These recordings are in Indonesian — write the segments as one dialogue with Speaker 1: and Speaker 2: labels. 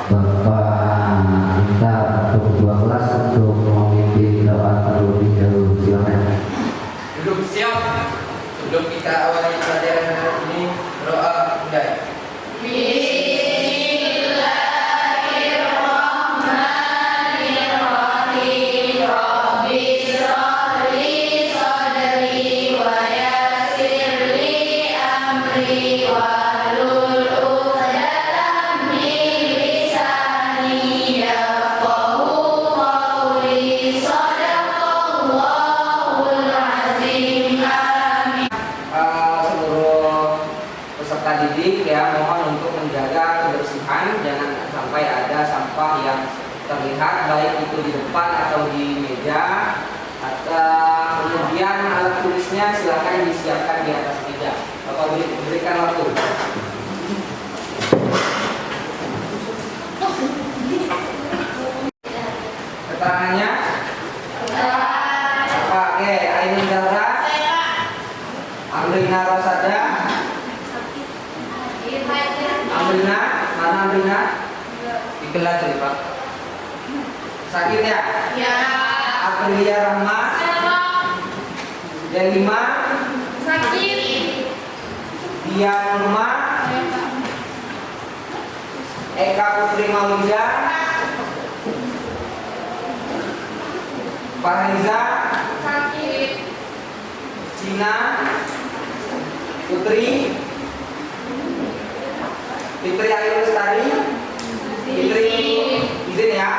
Speaker 1: Bapak minta untuk dua kelas untuk memimpin doa terlebih dahulu. Silakan.
Speaker 2: Duduk siap. Sebelum kita awali pelajaran hari ini, doa mulai. Seluruh peserta didik ya, mohon untuk menjaga kebersihan, jangan sampai ada sampah yang terlihat baik itu di depan atau di meja. Kemudian alat tulisnya silakan disiapkan di atas meja. Bapak berikan waktu. Keterangannya? Oke, Ainun Zahra, Amrina Rosada, Amrina, mana Amrina? Di kelas ya Pak. Sakit ya? Ya. Aprilia Rahma, Delima, sakit. Dia Nurma, Eka Putri Maulida, Farhiza, sakit. Cina, Putri, Fitri Ayu Lestari, Fitri izin ya,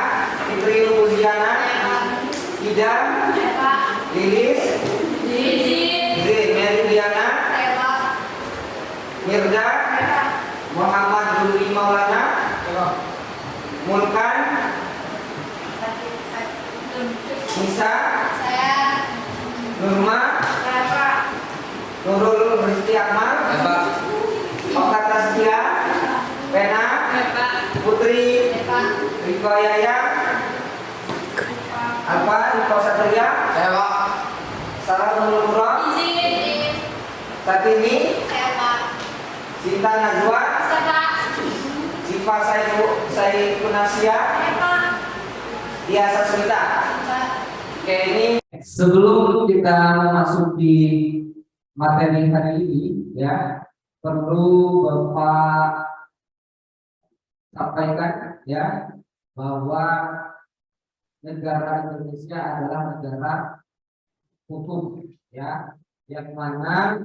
Speaker 2: Fitri Luziana, Ida, Lilis, izin, Mary Diana, Mirda, Muhammad Duli Maulana, Mulkan, Nisa, Nurma, Nurul Rizki Akmal, Oka Taskia, Pena, Putri, Riko Yaya, apa? Riko Satria, Sarah Nurul, Satini, Sinta Najwa, Ziva Saikunasia, Dia Sasmita. Oke, ini
Speaker 1: Sebelum kita masuk di materi hari ini, ya, perlu Bapak sampaikan ya bahwa negara Indonesia adalah negara hukum, ya, yang mana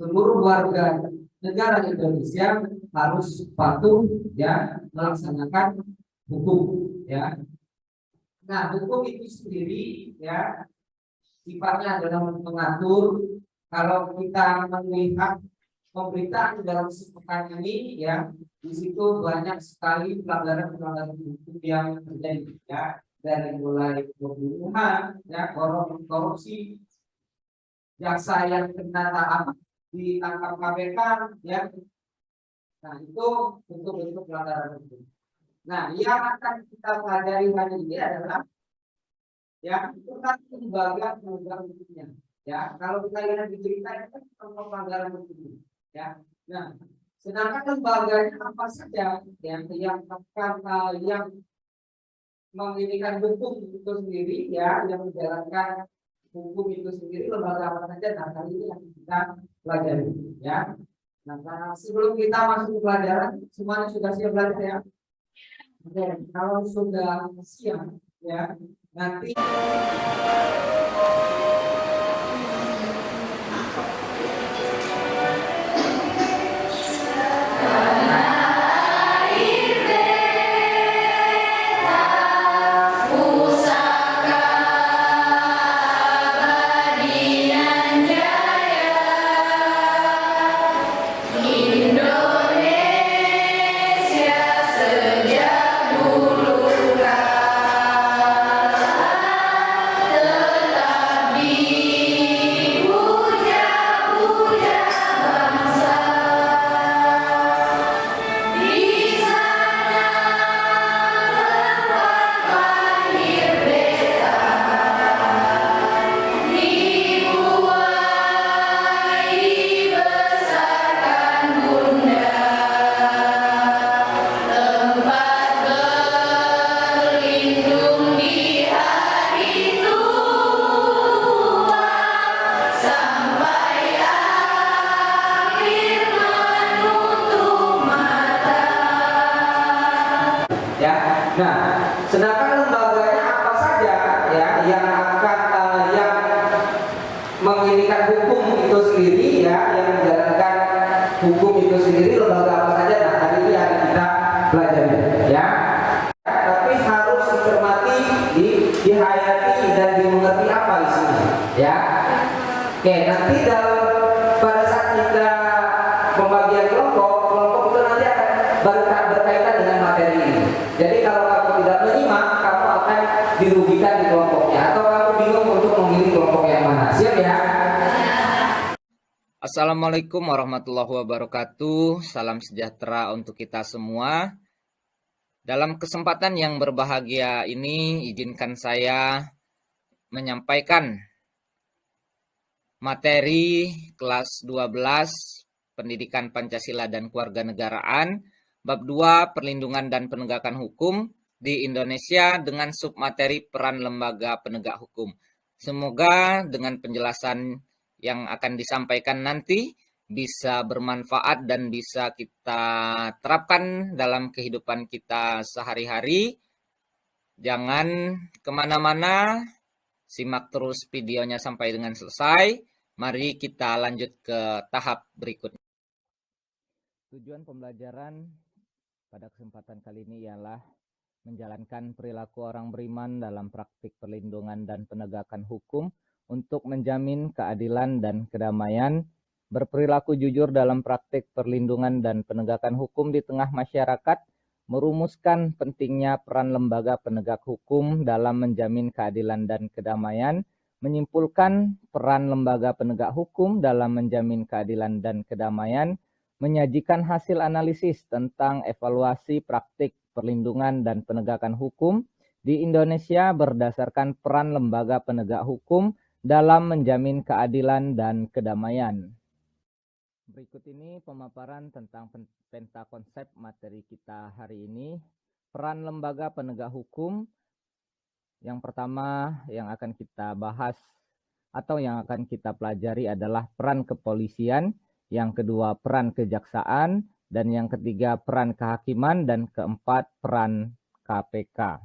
Speaker 1: seluruh warga negara Indonesia harus patuh, ya, melaksanakan hukum, ya. Nah, hukum itu sendiri, ya, sifatnya adalah mengatur. Kalau kita melihat pemberitaan dalam sepekan ini, ya, di situ banyak sekali pelanggaran hukum yang terjadi, ya, dari mulai pembunuhan, ya, korupsi, jaksa yang kena tahap ditangkap KPK, ya. Nah, itu bentuk-bentuk pelanggaran hukum. Nah, yang akan kita pelajari hari ini adalah, ya, itu kan lembaga penegak hukumnya. Ya, kalau kita lihat di cerita itu kan tentang pelanggaran hukum, ya. Nah, sedangkan lembaganya apa saja yang menginikan hukum itu sendiri, ya, yang menjalankan hukum itu sendiri, lembaga apa saja. Nah, kali ini yang kita pelajari, ya. Nah, sebelum kita masuk ke pelajaran, semuanya sudah siap belajar ya. Oke, kalau sudah siap, ya, nanti
Speaker 3: Indonesia sejak dulu kala tetap
Speaker 2: ya. Nah, sedangkan lembaganya apa saja ya yang akan yang menginikan hukum itu sendiri ya, yang menjalankan hukum itu sendiri, lembaga apa saja. Nah, hari ini akan kita pelajari ya. Tapi harus dicermati, dihayati dan dimengerti apa isinya ya. Oke, nanti pada saat kita pembagian kelompok itu nanti akan berkaitan dengan materi ini. Jadi kalau kamu tidak menyimak, kamu akan dirugikan di kelompoknya, atau kamu bingung untuk memilih kelompok yang mana. Siap ya?
Speaker 3: Assalamualaikum warahmatullahi wabarakatuh. Salam sejahtera untuk kita semua. Dalam kesempatan yang berbahagia ini, izinkan saya menyampaikan materi kelas 12 Pendidikan Pancasila dan Kewarganegaraan, bab 2 Perlindungan dan Penegakan Hukum di Indonesia dengan submateri peran lembaga penegak hukum. Semoga dengan penjelasan yang akan disampaikan nanti bisa bermanfaat dan bisa kita terapkan dalam kehidupan kita sehari-hari. Jangan kemana-mana, simak terus videonya sampai dengan selesai. Mari kita lanjut ke tahap berikutnya. Tujuan pembelajaran pada kesempatan kali ini ialah menjalankan perilaku orang beriman dalam praktik perlindungan dan penegakan hukum untuk menjamin keadilan dan kedamaian, berperilaku jujur dalam praktik perlindungan dan penegakan hukum di tengah masyarakat, merumuskan pentingnya peran lembaga penegak hukum dalam menjamin keadilan dan kedamaian, menyimpulkan peran lembaga penegak hukum dalam menjamin keadilan dan kedamaian, menyajikan hasil analisis tentang evaluasi praktik perlindungan dan penegakan hukum di Indonesia berdasarkan peran lembaga penegak hukum dalam menjamin keadilan dan kedamaian. Berikut ini pemaparan tentang penta konsep materi kita hari ini. Peran lembaga penegak hukum. Yang pertama yang akan kita bahas atau yang akan kita pelajari adalah peran kepolisian, yang kedua peran kejaksaan, dan yang ketiga peran kehakiman, dan keempat peran KPK.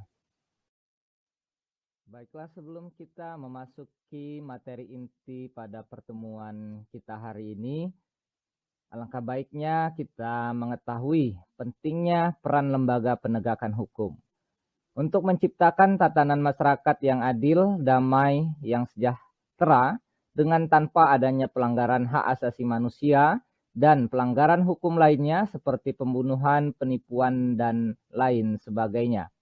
Speaker 3: Baiklah, sebelum kita memasuki materi inti pada pertemuan kita hari ini, alangkah baiknya kita mengetahui pentingnya peran lembaga penegakan hukum untuk menciptakan tatanan masyarakat yang adil, damai, yang sejahtera, dengan tanpa adanya pelanggaran hak asasi manusia dan pelanggaran hukum lainnya seperti pembunuhan, penipuan, dan lain sebagainya.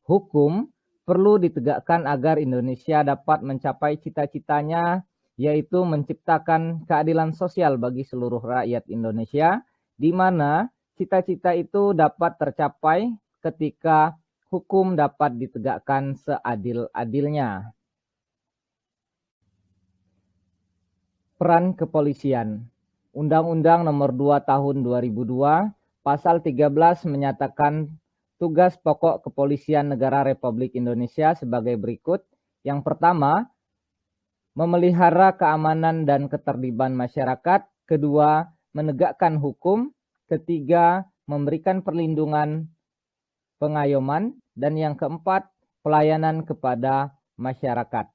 Speaker 3: Hukum perlu ditegakkan agar Indonesia dapat mencapai cita-citanya, yaitu menciptakan keadilan sosial bagi seluruh rakyat Indonesia, di mana cita-cita itu dapat tercapai ketika hukum dapat ditegakkan seadil-adilnya. Peran kepolisian. Undang-Undang Nomor 2 Tahun 2002, Pasal 13 menyatakan tugas pokok Kepolisian Negara Republik Indonesia sebagai berikut. Yang pertama, memelihara keamanan dan ketertiban masyarakat. Kedua, menegakkan hukum. Ketiga, memberikan perlindungan, pengayoman. Dan yang keempat, pelayanan kepada masyarakat.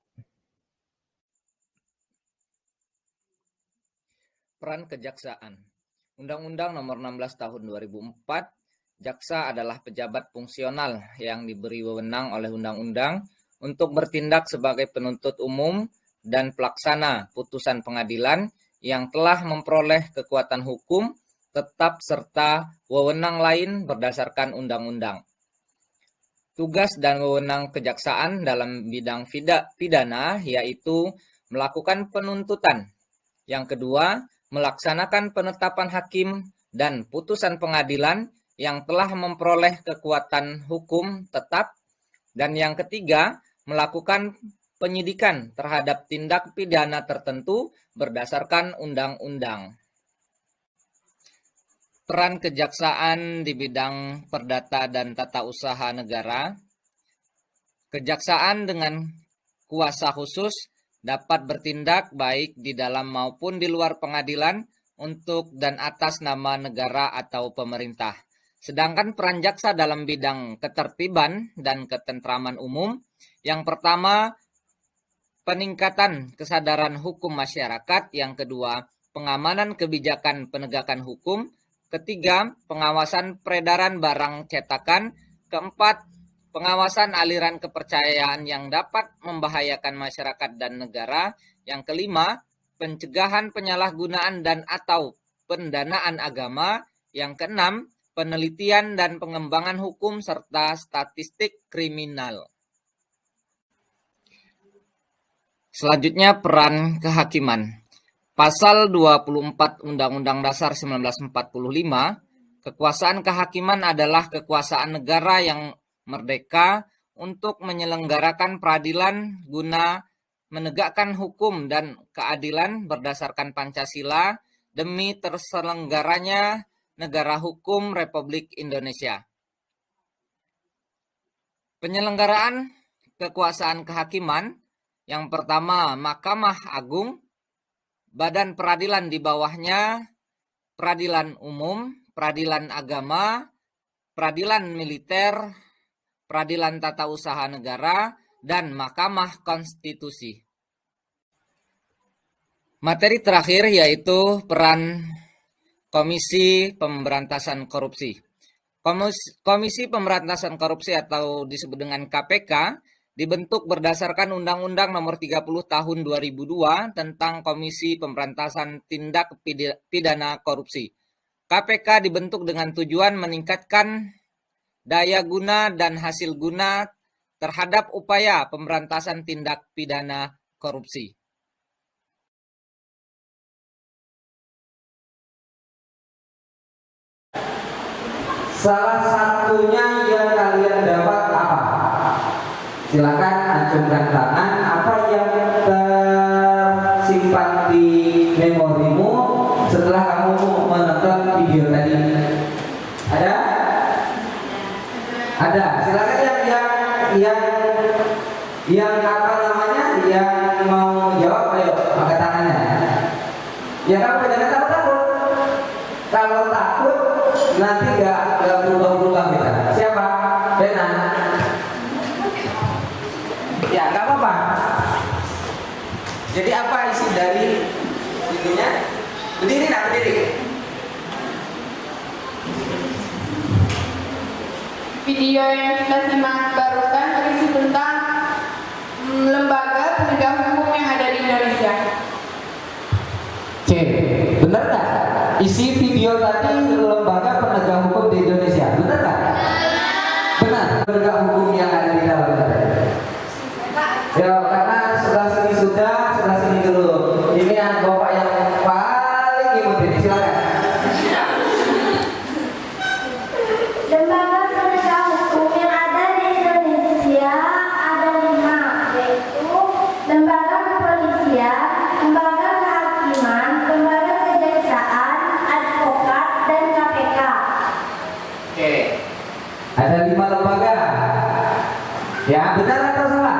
Speaker 3: Peran kejaksaan. Undang-Undang Nomor 16 Tahun 2004, jaksa adalah pejabat fungsional yang diberi wewenang oleh undang-undang untuk bertindak sebagai penuntut umum dan pelaksana putusan pengadilan yang telah memperoleh kekuatan hukum tetap serta wewenang lain berdasarkan undang-undang. Tugas dan wewenang kejaksaan dalam bidang pidana yaitu melakukan penuntutan. Yang kedua, melaksanakan penetapan hakim dan putusan pengadilan yang telah memperoleh kekuatan hukum tetap. Dan yang ketiga, melakukan penyidikan terhadap tindak pidana tertentu berdasarkan undang-undang. Peran kejaksaan di bidang perdata dan tata usaha negara. Kejaksaan dengan kuasa khusus dapat bertindak baik di dalam maupun di luar pengadilan untuk dan atas nama negara atau pemerintah, Sedangkan peran jaksa dalam bidang ketertiban dan ketentraman umum, yang pertama, peningkatan kesadaran hukum masyarakat, yang kedua, pengamanan kebijakan penegakan hukum, ketiga, pengawasan peredaran barang cetakan, keempat, pengawasan aliran kepercayaan yang dapat membahayakan masyarakat dan negara, yang kelima, pencegahan penyalahgunaan dan atau pendanaan agama, yang keenam, penelitian dan pengembangan hukum serta statistik kriminal. Selanjutnya peran kehakiman. Pasal 24 Undang-Undang Dasar 1945, kekuasaan kehakiman adalah kekuasaan negara yang merdeka untuk menyelenggarakan peradilan guna menegakkan hukum dan keadilan berdasarkan Pancasila demi terselenggaranya negara hukum Republik Indonesia. Penyelenggaraan kekuasaan kehakiman, yang pertama, Mahkamah Agung, badan peradilan di bawahnya, peradilan umum, peradilan agama, peradilan militer, peradilan tata usaha negara, dan Mahkamah Konstitusi. Materi terakhir yaitu peran Komisi Pemberantasan Korupsi. Komisi Pemberantasan Korupsi atau disebut dengan KPK dibentuk berdasarkan Undang-Undang Nomor 30 Tahun 2002 tentang Komisi Pemberantasan Tindak Pidana Korupsi. KPK dibentuk dengan tujuan meningkatkan daya guna dan hasil guna terhadap upaya pemberantasan tindak pidana korupsi.
Speaker 2: Salah satunya yang kalian dapat apa? Silakan acungkan tangan. Apa yang tersimpan di memorimu setelah kamu menonton video tadi? Ada? Ada. Silakan yang apa namanya? Yang mau jawab, ayo angkat tangannya. Ya kamu jangan takut. Kalau takut nanti nggak berubah-ubah kita. Siapa? Bena. Ya nggak apa-apa. Jadi apa isi dari videonya? Berdiri nak berdiri.
Speaker 4: Video yang kita simak barusan berisi tentang lembaga penegak hukum yang ada di Indonesia.
Speaker 2: Oke, benar nggak? Isi video tadi lembaga penegak hukum di Indonesia, benar nggak? Benar. Penegak hukum yang ada di dalam ya, karena sebelah sini sudah, sebelah sini dulu. Ini yang bapak yang paling imut ini, silakan.
Speaker 5: Lembaga penegak hukum yang ada di Indonesia ada 5, yaitu lembaga kepolisian, lembaga kehakiman, lembaga kejaksaan, advokat, dan KPK.
Speaker 2: Oke, ada 5 lembaga. Ya, benar atau salah?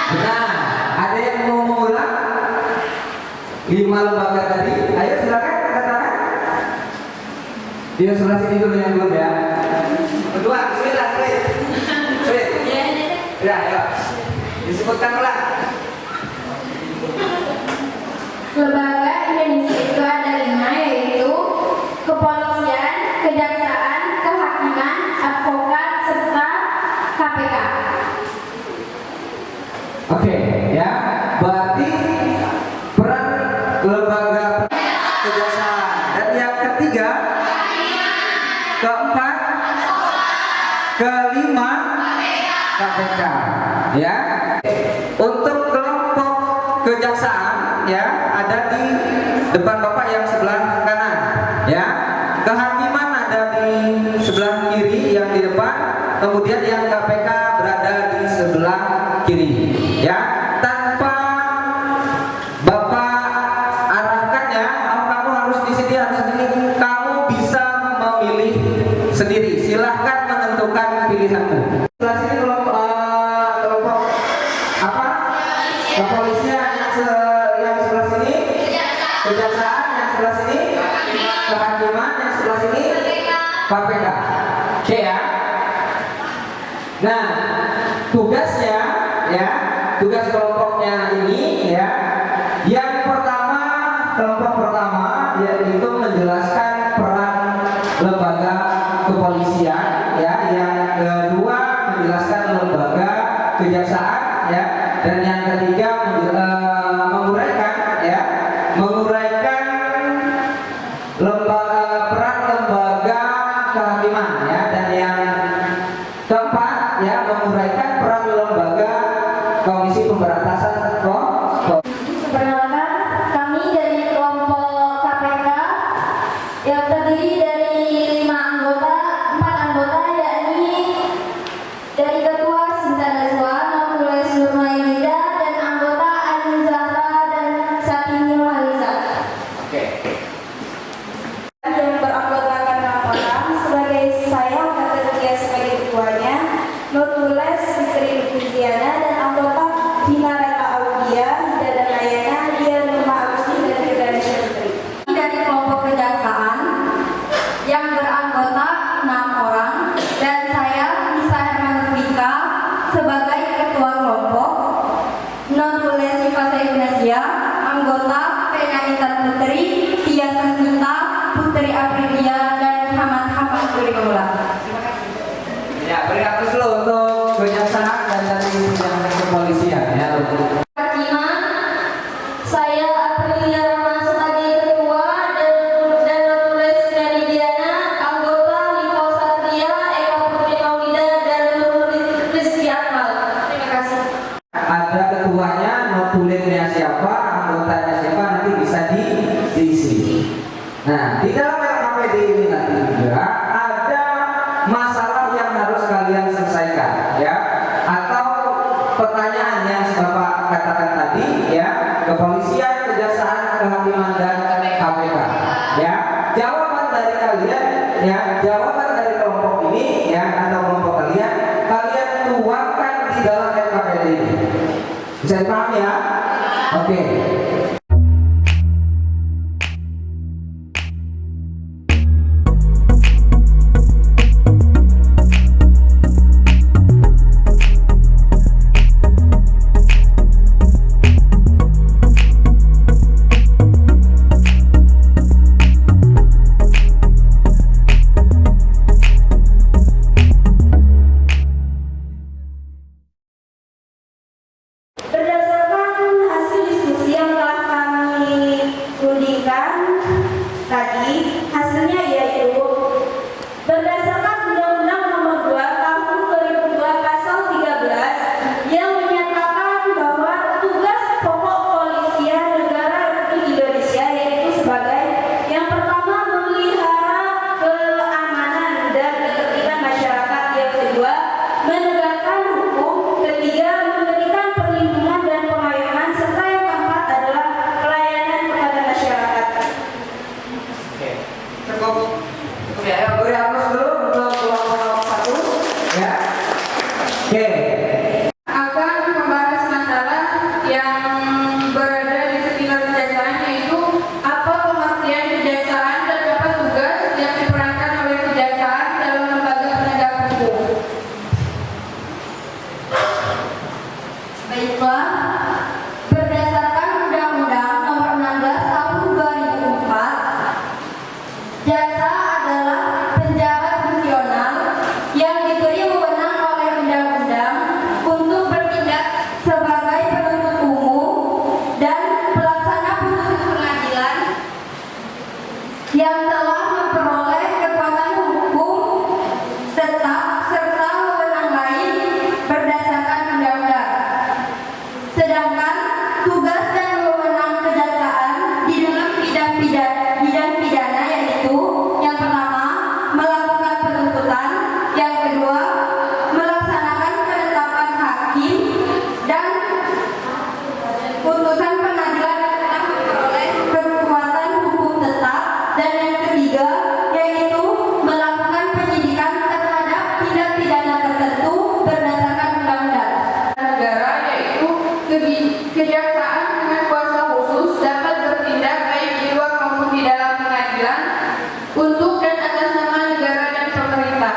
Speaker 2: Benar. Ada yang mau mengulang 5 lembaga tadi? Ayo silakan angkat tangan. Dia sebelah sini dulu yang belum ya. Kedua, sudah, ya, ayo. Disebutkan ulang.
Speaker 5: Lembaga Indonesia itu ada 5, yaitu kepolisian, kejaksaan, kehakiman, advokat, serta KPK.
Speaker 2: Oke, ya. Berarti peran lembaga kejaksaan. Dan yang ketiga, keempat, kelima, KPK. Ya. Untuk kelompok kejaksaan, ya, ada di depan Bapak yang sebelah kanan, ya. Kehakiman ada di sebelah kiri yang di depan, kemudian yang KPK berada di sebelah kiri, ya. Tanpa Bapak arahkan ya, kamu harus di sini, harus di sini. Kamu bisa memilih sendiri. Silahkan menentukan pilihanmu. Sebelah sini kelompok apa? Kepolisian yang sebelah sini, kejaksaan yang sebelah sini, kehakiman yang sebelah sini, KPK. Oke ya. Nah, tugasnya ya, tugas kelompoknya ini ya. Yang pertama, kelompok pertama yaitu menjelaskan peran lembaga kepolisian ya. Yang kedua menjelaskan lembaga kejaksaan ya. Dan yang ketiga menguraikan ya, menguraikan peran lembaga kehakiman ya. Dan yang keempat ya, menguraikan peran lembaga Komisi Pemberantasan Korupsi.
Speaker 5: Perkenalkan, kami dari kelompok KPK yang terdiri dari 4 anggota yakni dari Ketua Sinta Najwa, Nopules Nurmaida, dan anggota Ainun Zahra dan Satini Nurhaliza.
Speaker 2: Oke.
Speaker 5: Yang beranggotakan 6 orang, sebagai saya kategori sebagai ketuanya, Nopules Fitri Lukiziana, dan anggota Dina Reka Audia, dan Ayana, Dia Nurma Agusti, dan Firdansya Putri. Dari kelompok kejaksaan yang beranggota 6 orang, dan saya Nisa Hermanufika sebagai ketua kelompok, Nopules Sifasa Indonesia, anggota Pena Intan Putri, Tia Sasmita, Putri Aprilia, dan Hamad Putri Kaula. Terima kasih.
Speaker 2: Ya, beri aplaus dulu untuk kejaksaan dan dari yang kepolisian ya.
Speaker 5: Hakiman, saya Aprilia Rama sebagai ketua, dan Nopules dari Diana, anggota Lipo Satria, Eka Putri Maulida, dan Nurul Rizky Akmal. Terima kasih.
Speaker 2: Ada ketuanya, notulirnya siapa, anggotanya siapa, nanti bisa diisi. Nah, di dalam RKPD ini nanti juga ada masalah yang harus kalian selesaikan ya, atau pertanyaan yang Bapak katakan tadi ya, kepolisian, kejaksaan, kehakiman, dan KPK ya. Jawaban dari kalian ya, jawaban dari kelompok ini ya, atau kelompok kalian tuangkan di dalam RKPD ini. Bisa dipahami ya? Oke.
Speaker 5: Berdasarkan hasil diskusi yang telah kami rundingkan tadi, hasilnya yaitu berdasarkan Undang-Undang Nomor 2 Tahun 2002 Pasal 13 yang menyatakan bahwa tugas pokok kepolisian negara Republik Indonesia yaitu sebagai yang pertama memelihara keamanan dan ketertiban masyarakat, yang kedua menegakkan hukum, ketiga memberikan perlindungan dan pengayoman, serta yang keempat adalah pelayanan kepada masyarakat.
Speaker 2: Oke. Cukup. Oke, ayo beri aplaus dulu untuk kelompok 1 ya. Oke.
Speaker 4: Akan membahas masalah yang berada di sekitar kejaksaan, yaitu apa pengertian kejaksaan dan apa tugas yang diperankan oleh kejaksaan dalam lembaga penegak hukum.
Speaker 5: Baiklah, berdasarkan Undang-Undang Nomor 16 Tahun 2004, jaksa adalah penjabat fungsional yang diberi wewenang oleh undang-undang untuk bertindak sebagai penuntut umum dan pelaksana putusan pengadilan yang telah memperoleh kekuatan hukum tetap serta wewenang lain berdasarkan undang-undang. Sedangkan tugas dan wewenang kejaksaan di dalam bidang pidana yaitu yang pertama melakukan penuntutan, yang kedua melaksanakan penetapan hakim dan putusan pengadilan yang telah memperoleh kekuatan hukum tetap, dan yang ketiga yaitu melakukan penyidikan terhadap tindak pidana tertentu berdasarkan undang-undang.
Speaker 4: Negara, yaitu kejaksaan dengan kuasa khusus dapat bertindak baik di luar maupun di dalam pengadilan untuk dan atas nama negara dan pemerintah.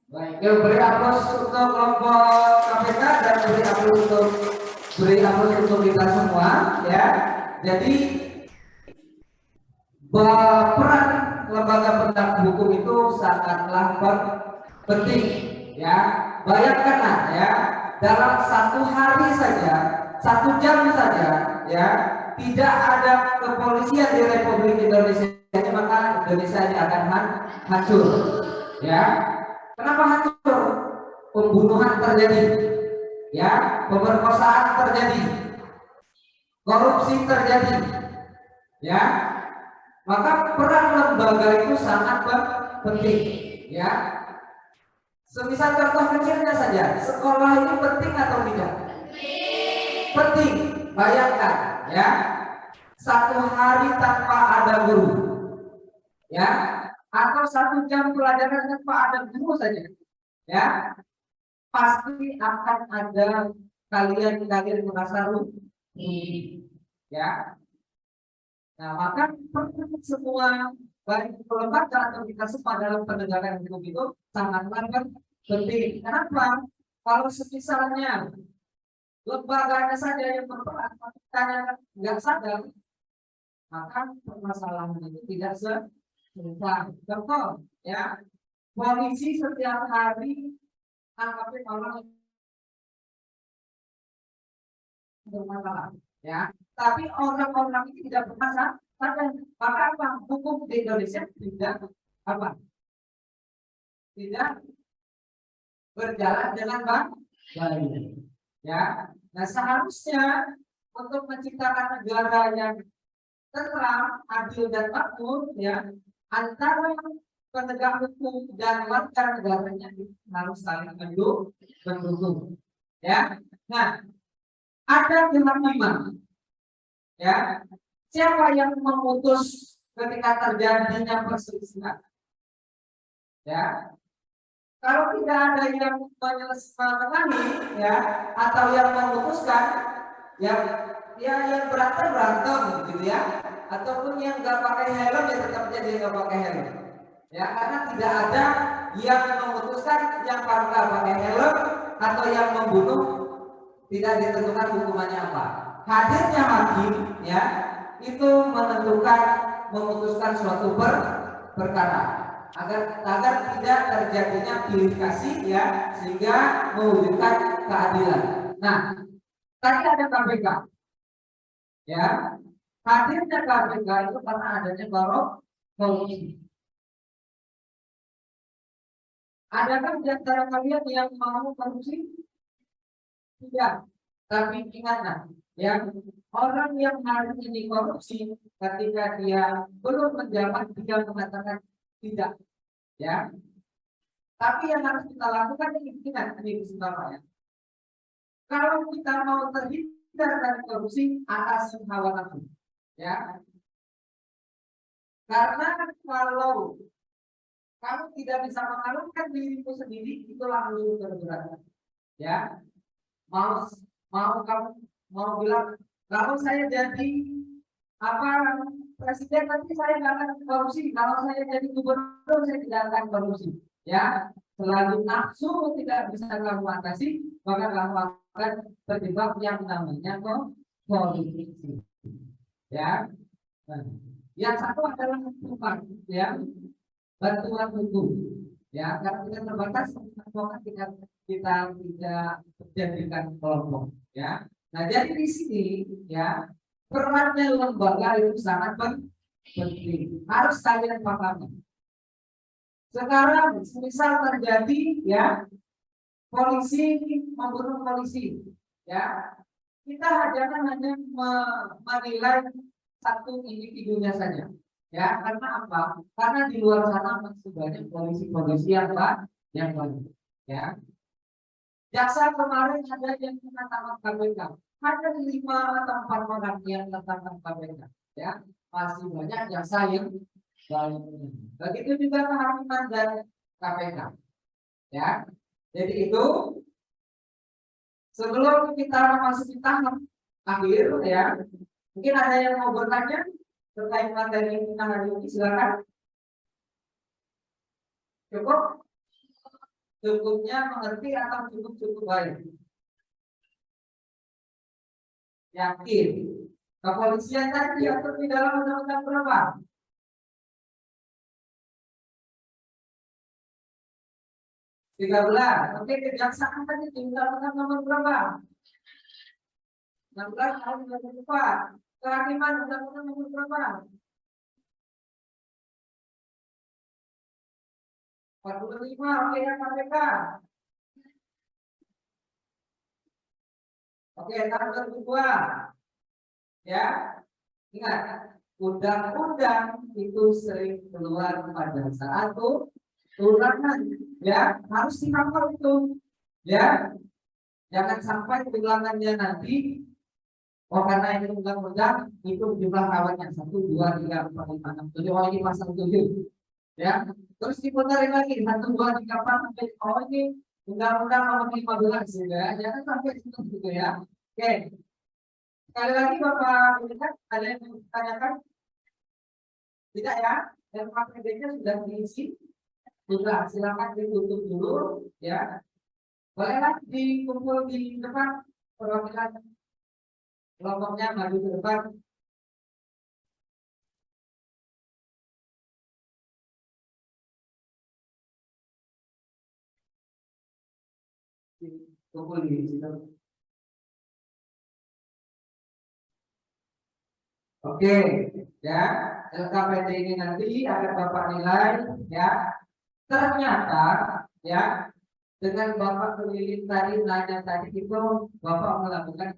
Speaker 1: Baik, yuk beri aplaus untuk kelompok KPK dan beri aplaus untuk kita semua ya. Jadi peran lembaga penegak hukum itu sangatlah penting ya. Bayangkanlah ya, dalam 1 hari saja, 1 jam saja ya, tidak ada kepolisian di Republik Indonesia, maka Indonesia ini akan hancur ya. Kenapa hancur? Pembunuhan terjadi ya, pemerkosaan terjadi, korupsi terjadi ya. Maka peran lembaga itu sangat penting ya. Semisal contoh kecilnya saja, sekolah ini penting atau tidak? Penting. Bayangkan ya, 1 hari tanpa ada guru ya, atau 1 jam pelajaran tanpa ada guru saja ya, pasti akan ada kalian merasa rugi ya. Nah, maka semua baik lembaga atau kita semua dalam penegakan hukum itu sangatlah penting. Kenapa? Kalau misalnya lembaganya saja yang berperan, kita nggak sadar, maka permasalahan itu tidak selesai. Contoh, ya, polisi setiap hari tangkapin orang bermasalah, ya. Tapi orang-orang ini tidak bermasalah. Maka apa? Hukum di Indonesia tidak apa? Tidak berjalan dengan baik. Ya. Nah, seharusnya untuk menciptakan negara yang tenang, adil dan makmur, ya, antara penegak hukum dan warga negaranya harus saling mendukung. Ya. Nah, ada kehakiman. Ya. Siapa yang memutus ketika terjadinya perselisihan? Ya. Kalau tidak ada yang menangani ya, atau yang memutuskan, yang berantem gitu ya, ataupun yang nggak pakai helm ya tetap jadi nggak pakai helm. Ya, karena tidak ada yang memutuskan yang nggak pakai helm atau yang membunuh, tidak ditentukan hukumannya apa. Hadirnya hakim ya, itu memutuskan suatu perkara agar tidak terjadinya pilih kasih ya, sehingga mewujudkan keadilan. Nah, tadi ada KPK ya, hadirnya KPK itu karena adanya korupsi. Adakah di antara kalian yang mau korupsi? Tidak. Tapi ingatlah ya, orang yang hari ini korupsi ketika dia belum menjabat dia mengatakan tidak ya. Tapi yang harus kita lakukan ini sebenarnya ya. Kalau kita mau terhindar dari korupsi, atasi hawa nafsu ya. Karena kalau kamu tidak bisa mengalahkan dirimu sendiri, itulah lalu berat ya. Kamu mau bilang kalau saya jadi presiden nanti saya nggak akan korupsi, kalau saya jadi gubernur saya tidak akan korupsi ya. Selalu nafsu tidak bisa kamu atasi, maka kamu akan terjebak yang namanya korupsi ya. Nah, yang satu adalah hukuman ya, bantuan hukum ya, karena kita terbatas kita tidak menjadikan kelompok ya. Nah, jadi di sini ya, perannya lembaga itu sangat penting, harus kalian pahami. Sekarang misal terjadi ya, polisi membunuh polisi ya, kita jangan hanya menilai satu individunya saja ya. Karena apa? Karena di luar sana masih banyak polisi-polisi yang banyak ya. Jaksa kemarin ada yang kena tangkap KPK, ada 5 atau 4 orang yang tertangkap KPK ya. Masih banyak jaksa yang lain. Begitu juga kehakiman dan KPK ya. Jadi itu sebelum kita memasuki tahap akhir ya, mungkin ada yang mau bertanya terkait materi kita hari ini, silakan. Cukup? Cukupnya mengerti atau cukup baik? Yakin? Kepolisian tadi diatur di dalam undang-undang berapa? 13. Oke, kejaksaan tadi di undang-undang nomor berapa? 16 tahun 2004. Kehakiman undang-undang nomor berapa? 45. Oke, yang KPK. Oke, tahun 2002. Ya, ingat, undang-undang itu sering keluar pada saat turunan, ya harus dihafal itu, ya jangan sampai turulannya nanti. Oh, karena ini undang-undang itu jumlah kawannya 1, 2, 3, 4, 5, 6, 7. Oh, ini pasal 7, ya terus diputarin lagi 1, 2, 3, 4 sampai oh ini undang-undang nomor 15, ya jangan sampai itu gitu ya. Oke, sekali lagi Bapak lihat ada yang ditanyakan tidak ya? Dan materi-nya sudah diisi, sudah, silakan ditutup dulu ya. Bolehlah dikumpul di depan, perwakilan kelompoknya maju ke depan. Kumpul di situ. Oke, ya LKPD ini nanti akan Bapak nilai, ya. Ternyata, ya dengan Bapak keliling tadi nanya tadi itu Bapak melakukan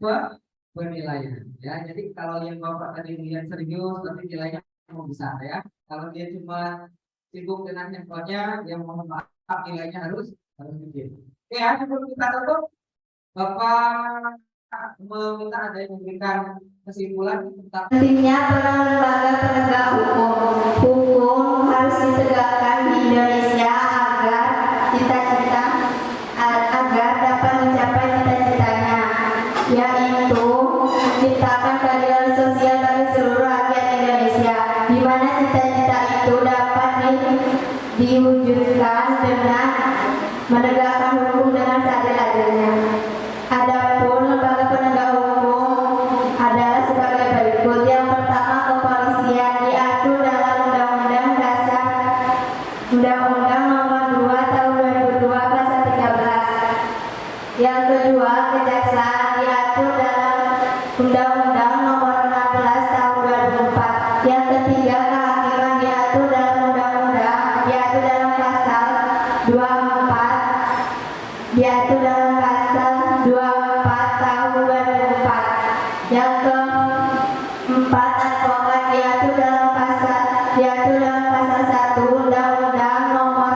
Speaker 1: penilaian, ya. Jadi kalau yang Bapak tadi lihat serius, tapi nilainya mau besar, ya. Kalau dia cuma sibuk dengan handphonenya, yang mohon maaf nilainya harus kecil. Oke, ya sebelum kita tutup, Bapak meminta ada yang memberikan kesimpulan tentang
Speaker 5: Pentingnya peran lembaga penegak hukum harus ditegakkan di Indonesia agar dapat mencapai cita-citanya, yaitu menciptakan keadilan sosial bagi seluruh rakyat Indonesia, di mana cita-cita itu dapat diwujudkan dengan menegakkan hukum dengan seadil-adilnya. Adapun lembaga penegak hukum adalah sebagai berikut. Yang pertama, kepolisian diatur dalam Undang-Undang Dasar Undang-Undang Nomor 2 Tahun 2002 Pasal 13. Yang kedua, kejaksaan diatur dalam Undang-Undang Nomor 16 Tahun 2004. Yang ketiga, kehakiman diatur dalam Pasal 24 diatur dalam Pasal 24 Tahun 2004. Yang keempat, advokat diatur dalam Pasal 1 Undang-Undang Nomor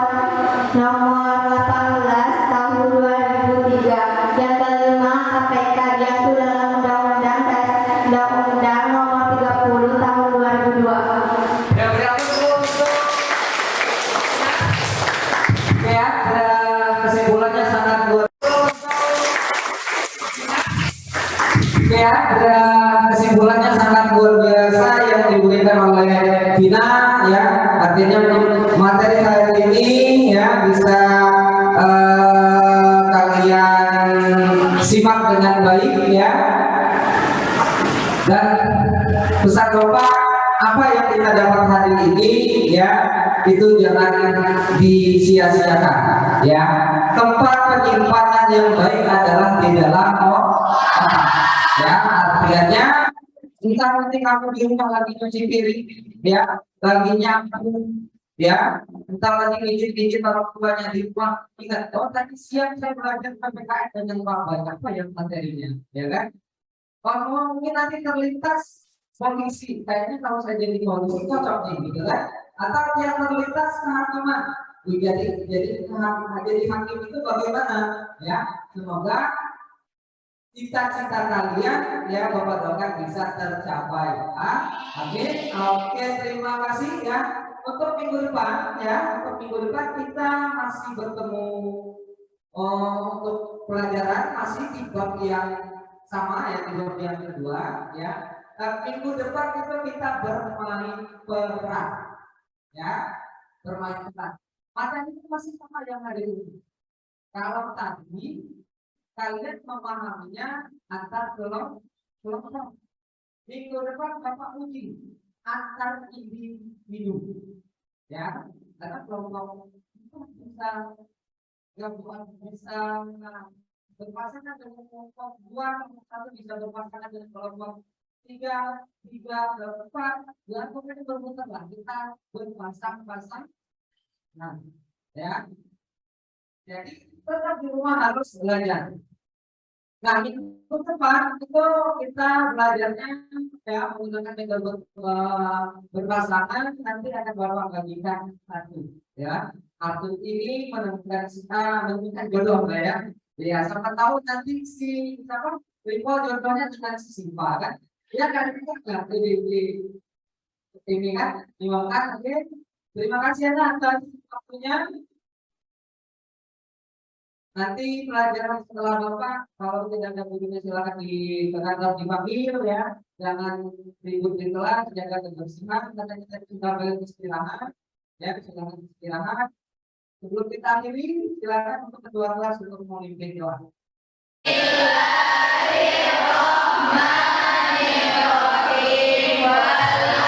Speaker 5: 18 Tahun 2003. Yang kelima, KPK diatur dalam Undang-Undang Nomor 30 Tahun 2002.
Speaker 2: Ya, kesimpulannya sangat luar ya, ada kesimpulannya sangat luar biasa yang diberikan oleh Vina, ya. Artinya materi hari ini ya bisa kalian simak dengan baik, ya. Dan pesan Bapak, apa yang kita dapat hari ini, ya, itu jangan disia-siakan, ya. Tempat penyimpanan yang baik adalah di dalam otak, ya. Artinya entah nanti kamu di rumah lagi cuci piring, ya, lagi nyapu, ya, entah lagi ngijit-ngijit orang tuanya di rumah, ingat, oh tadi siang saya belajar PPKN dengan banyak apa yang materinya, ya kan? Kalau mungkin nanti terlintas polisi, kayaknya kalau saya jadi polisi cocok nih, gitu kan? Atau yang terlintas kehakiman, jadi hakim itu bagaimana? Ya, semoga cita-cita kalian, ya Bapak doakan bisa tercapai. Amin. Oke, terima kasih ya. Untuk minggu depan, ya, untuk minggu depan kita masih bertemu untuk pelajaran masih di bab yang sama, ya, di bab yang kedua, ya. Minggu depan kita bermain peran, ya, bermain peran. Materi itu masih sama yang ada ini.
Speaker 1: Kalau tadi kalian memahaminya antar kelompok. Minggu depan Bapak uji antar individu, ya, karena kelompok itu bisa gabungan, bisa berpasangan dengan kelompok 2, satu bisa berpasangan dengan kelompok 3, 4, dan kemudian berputar lah kita berpasang-pasang. Nah, ya, jadi tetap di rumah harus belajar. Nah, minggu depan itu kita belajarnya ya menggunakan metode berpasangan. Nanti akan Bapak bagikan satu, ya. Satu ini menemukan jodoh ya. Ya, siapa tahu nanti si siapa Riko jodohnya dengan si Simpa kan? Ya kan kita nggak ini kan dimakan. Oke, terima kasih ya atas waktunya. Nanti pelajaran setelah Bapak, kalau tidak ada bukunya silakan di kantor dipanggil ya. Jangan ribut di kelas, jaga kebersihan. Karena kita sudah boleh istirahat, ya silakan istirahat. Sebelum kita akhiri, silakan untuk kedua kelas untuk memimpin doa.
Speaker 4: Bismillahirrahmanirrahim.